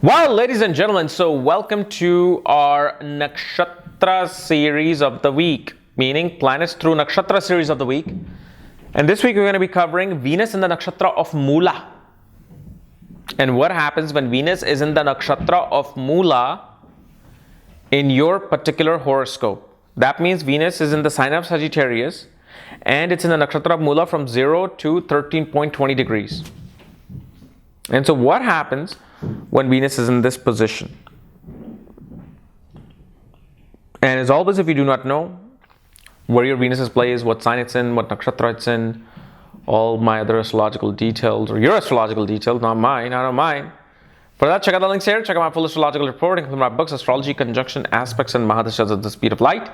Well, ladies and gentlemen, so welcome to our Nakshatra series of the week, meaning planets through Nakshatra series of the week. And this week we're going to be covering Venus in the Nakshatra of Mula. And what happens when Venus is in the Nakshatra of Mula in your particular horoscope. That means Venus is in the sign of Sagittarius and it's in the Nakshatra of Mula from 0 to 13.20 degrees. And so what happens when Venus is in this position? And as always, if you do not know where your Venus is placed, what sign it's in, what nakshatra it's in, all my other astrological details, or your astrological details, not mine, I don't mind. For that, check out the links here, check out my full astrological report, including my books, Astrology, Conjunction, Aspects, and Mahadashas at the Speed of Light,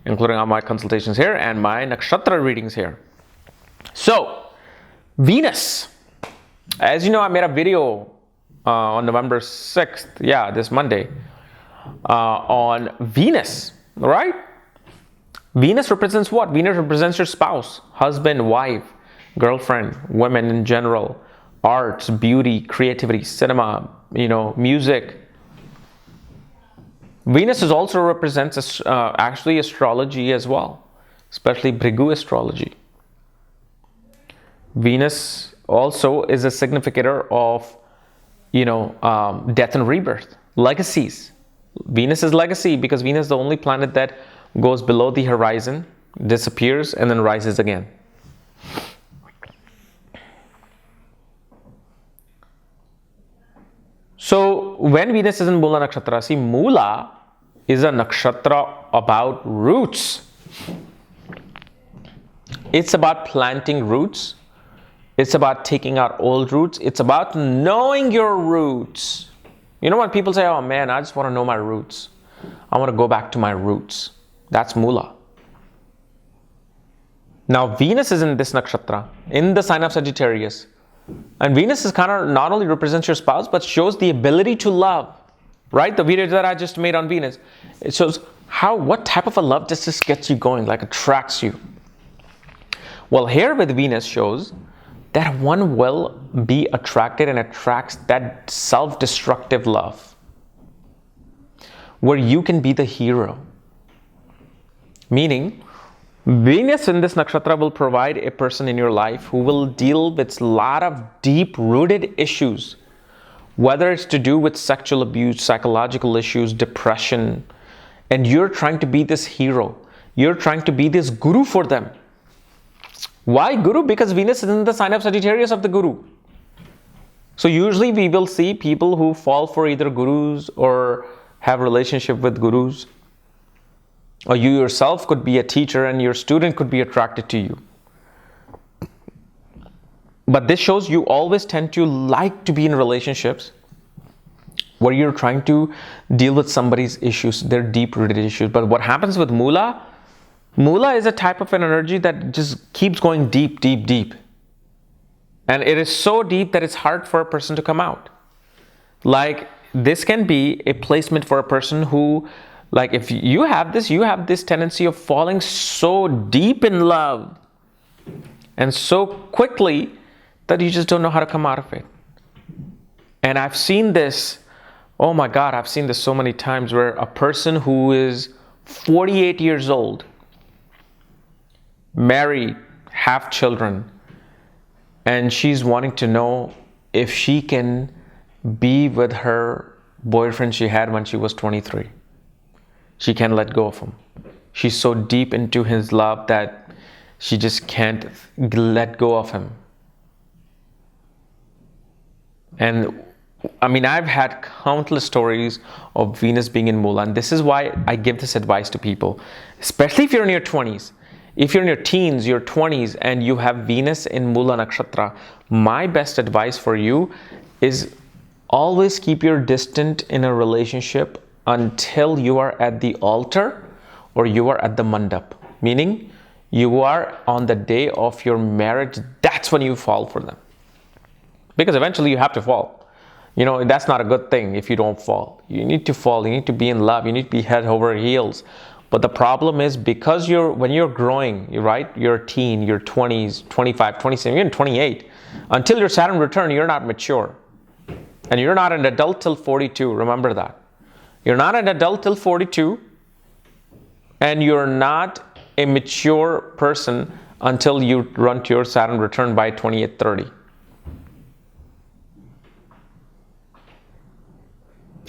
including all my consultations here and my nakshatra readings here. So, Venus. As you know, I made a video on November 6th, this Monday, on Venus, right? Venus represents what? Venus represents your spouse, husband, wife, girlfriend, women in general, arts, beauty, creativity, cinema, music. Venus is also represents actually astrology as well, especially Vedic Astrology. Venus also is a significator of death and rebirth, legacies. Venus is legacy because Venus is the only planet that goes below the horizon, disappears, and then rises again. So when Venus is in Mula Nakshatra, see, Mula is a nakshatra about roots. It's about planting roots. It's about taking out old roots. It's about knowing your roots. You know when people say, oh man, I just want to know my roots. I want to go back to my roots. That's Mula. Now Venus is in this nakshatra, in the sign of Sagittarius. And Venus is kind of not only represents your spouse, but shows the ability to love. Right? The video that I just made on Venus. It shows what type of a love does this get you going, like attracts you. Well, here with Venus shows that one will be attracted and attracts that self-destructive love, where you can be the hero. Meaning, Venus in this nakshatra will provide a person in your life who will deal with a lot of deep-rooted issues, whether it's to do with sexual abuse, psychological issues, depression, and you're trying to be this hero. You're trying to be this guru for them. Why Guru? Because Venus is in the sign of Sagittarius of the Guru. So usually we will see people who fall for either gurus or have relationship with gurus. Or you yourself could be a teacher and your student could be attracted to you. But this shows you always tend to like to be in relationships where you're trying to deal with somebody's issues, their deep-rooted issues. But what happens with Mula? Mula is a type of an energy that just keeps going deep, deep, deep. And it is so deep that it's hard for a person to come out. Like, this can be a placement for a person who, like, if you have this tendency of falling so deep in love and so quickly that you just don't know how to come out of it. And I've seen this, oh my God, I've seen this so many times where a person who is 48 years old, married, have children, and she's wanting to know if she can be with her boyfriend she had when she was 23. She can't let go of him. She's so deep into his love that she just can't let go of him. And I mean, I've had countless stories of Venus being in Mula, and this is why I give this advice to people, especially if you're in your 20s. If you're in your teens, your 20s, and you have Venus in Mula Nakshatra, my best advice for you is always keep your distance in a relationship until you are at the altar or you are at the mandap. Meaning, you are on the day of your marriage, that's when you fall for them. Because eventually you have to fall. That's not a good thing if you don't fall. You need to fall, you need to be in love, you need to be head over heels. But the problem is because when you're growing, right? You're a teen, you're 20s, 25, 27, even 28. Until your Saturn return, you're not mature. And you're not an adult till 42. Remember that. You're not an adult till 42. And you're not a mature person until you run to your Saturn return by 28, 30.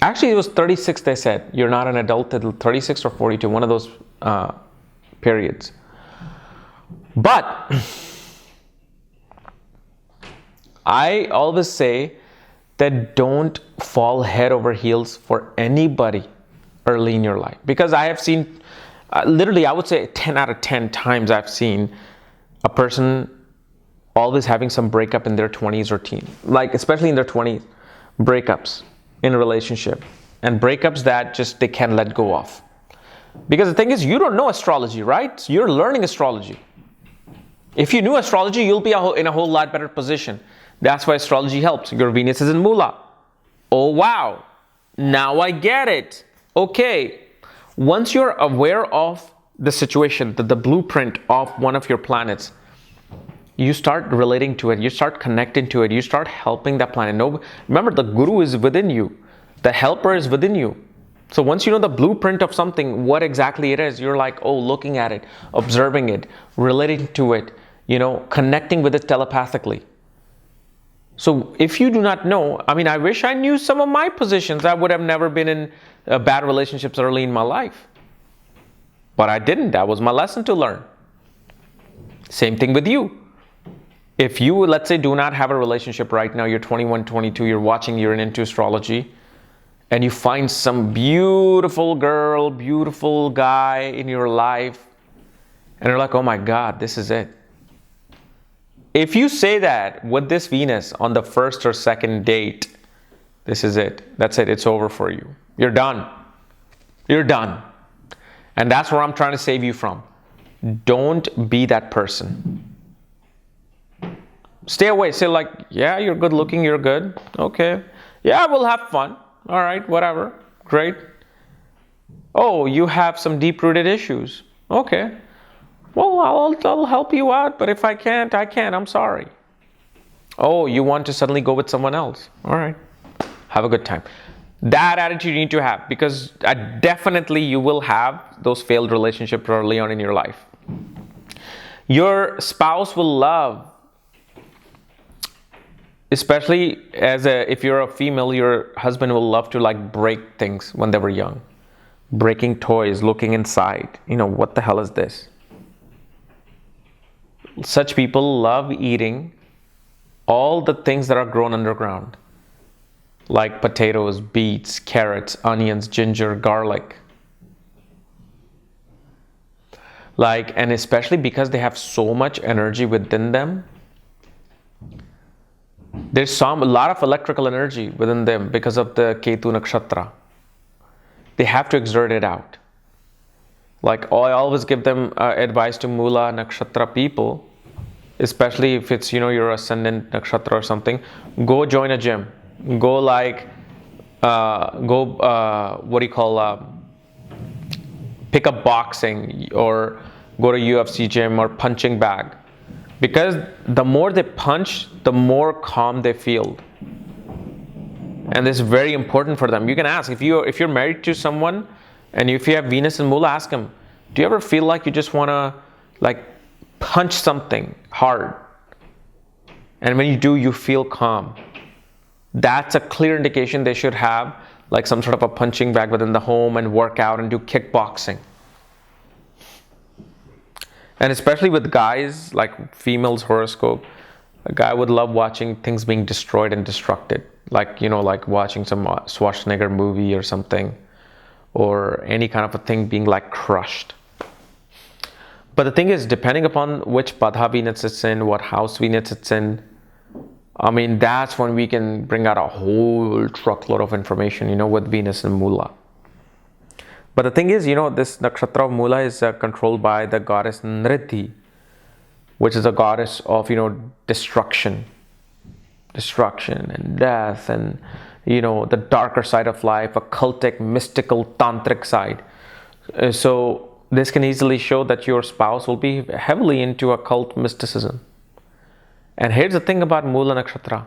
Actually, it was 36 they said. You're not an adult till 36 or 42, one of those periods. But I always say that don't fall head over heels for anybody early in your life. Because I have seen, literally, I would say 10 out of 10 times I've seen a person always having some breakup in their 20s or teens. Like, especially in their 20s, breakups in a relationship. And breakups that just they can't let go of. Because the thing is, you don't know astrology, right? You're learning astrology. If you knew astrology, you'll be in a whole lot better position. That's why astrology helps. Your Venus is in Mula. Oh, wow. Now I get it. Okay. Once you're aware of the situation, the blueprint of one of your planets, you start relating to it. You start connecting to it. You start helping that planet. No, remember, the guru is within you. The helper is within you. So once you know the blueprint of something, what exactly it is, you're like, oh, looking at it, observing it, relating to it, connecting with it telepathically. So if you do not know, I wish I knew some of my positions. I would have never been in bad relationships early in my life. But I didn't. That was my lesson to learn. Same thing with you. If you, let's say, do not have a relationship right now, you're 21, 22, you're watching, you're into astrology, and you find some beautiful girl, beautiful guy in your life, and you're like, oh my God, this is it. If you say that with this Venus on the first or second date, this is it. That's it. It's over for you. You're done. You're done. And that's where I'm trying to save you from. Don't be that person. Stay away. Say like, yeah, you're good looking. You're good. Okay. Yeah, we'll have fun. All right, whatever. Great. Oh, you have some deep-rooted issues. Okay. Well, I'll help you out, but if I can't, I can't. I'm sorry. Oh, you want to suddenly go with someone else. All right. Have a good time. That attitude you need to have, because definitely you will have those failed relationships early on in your life. Your spouse will love, especially if you're a female, your husband will love to like break things when they were young. Breaking toys, looking inside. What the hell is this? Such people love eating all the things that are grown underground, like potatoes, beets, carrots, onions, ginger, garlic. And especially because they have so much energy within them, there's a lot of electrical energy within them because of the Ketu Nakshatra. They have to exert it out. I always give them advice to Mula Nakshatra people, especially if it's, your ascendant Nakshatra or something, go join a gym. Go pick up boxing or go to UFC gym or punching bag. Because the more they punch, the more calm they feel. And this is very important for them. You can ask, if you're married to someone and if you have Venus and Mula, ask him, do you ever feel like you just want to punch something hard? And when you do, you feel calm. That's a clear indication they should have some sort of a punching bag within the home and work out and do kickboxing. And especially with guys, like females' horoscope, a guy would love watching things being destroyed and destructed. Like watching some Schwarzenegger movie or something, or any kind of a thing being crushed. But the thing is, depending upon which Padha Venus it's in, what house Venus it's in, that's when we can bring out a whole truckload of information, with Venus and Mula. But the thing is, this Nakshatra of Mula is controlled by the goddess Nriti, which is a goddess of, destruction and death and, the darker side of life, occultic, mystical, tantric side. So this can easily show that your spouse will be heavily into occult mysticism. And here's the thing about Mula Nakshatra.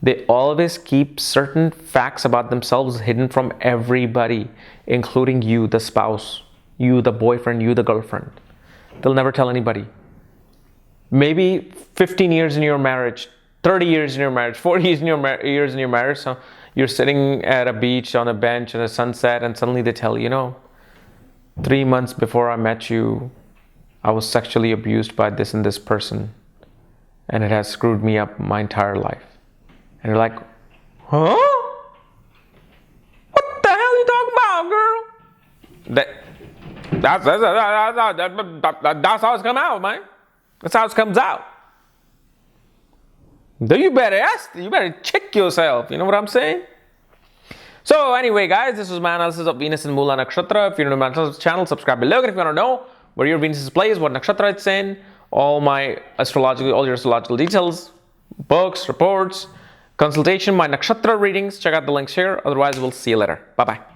They always keep certain facts about themselves hidden from everybody, including you, the spouse, you, the boyfriend, you, the girlfriend. They'll never tell anybody. Maybe 15 years in your marriage, 30 years in your marriage, 40 years in your marriage, so you're sitting at a beach on a bench at a sunset, and suddenly they tell you, 3 months before I met you, I was sexually abused by this and this person, and it has screwed me up my entire life. And you're like, huh? What the hell are you talking about, girl? That's how it's come out, man. That's how it comes out. Then you better check yourself. You know what I'm saying? So anyway, guys, this was my analysis of Venus and Mula Nakshatra. If you're new to my channel, subscribe below. And if you want to know where your Venus is placed, what Nakshatra it's in, all your astrological details, books, reports, consultation, my Nakshatra readings, check out the links here. Otherwise, we'll see you later. Bye-bye.